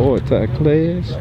Report to class.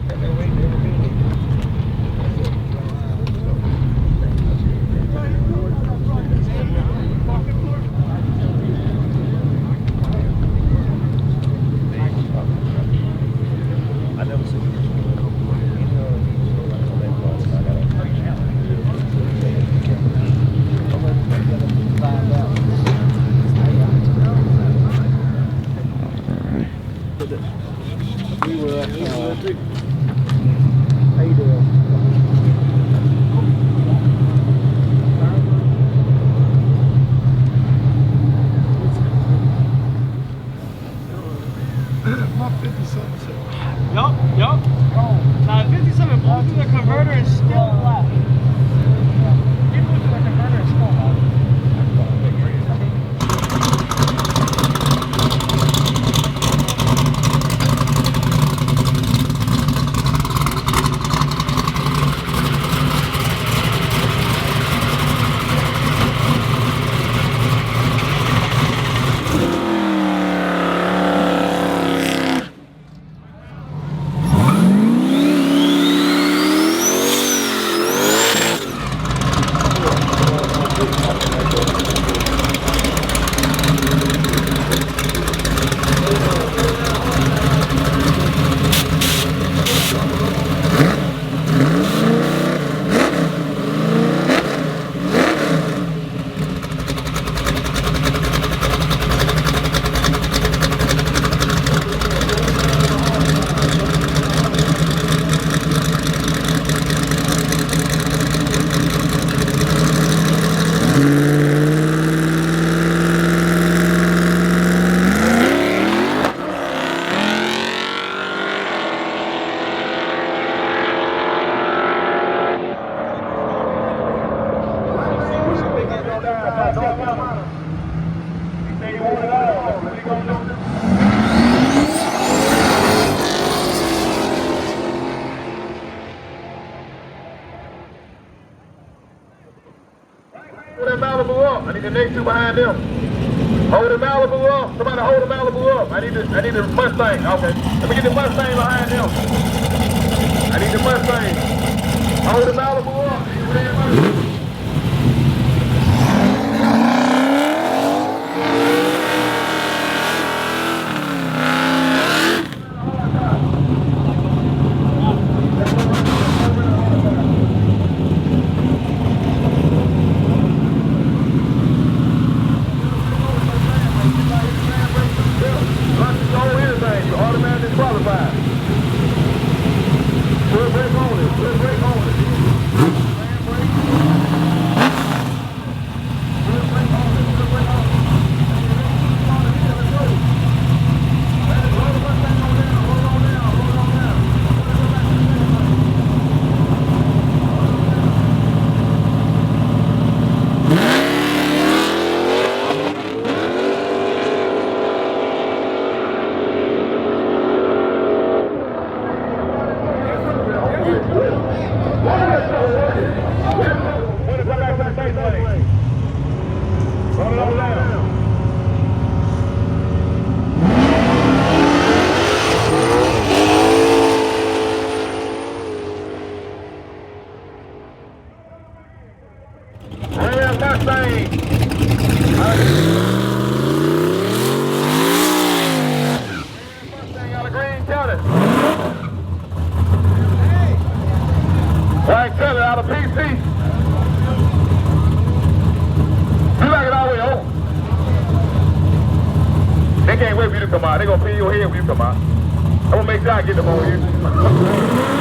Yup. Now 57 blew through the converter and still left. He blew through the converter and still left. Hold that Malibu up. I need the next two behind them. Hold the Malibu up. Somebody hold the Malibu up. I need the Mustang. Okay. Let me get the Mustang behind them. I need the Mustang. Hold the Malibu up. Out of PC. You like it all the way home. They can't wait for you to come out. They're going to pin your head when you come out. I'm going to make sure I get them on you.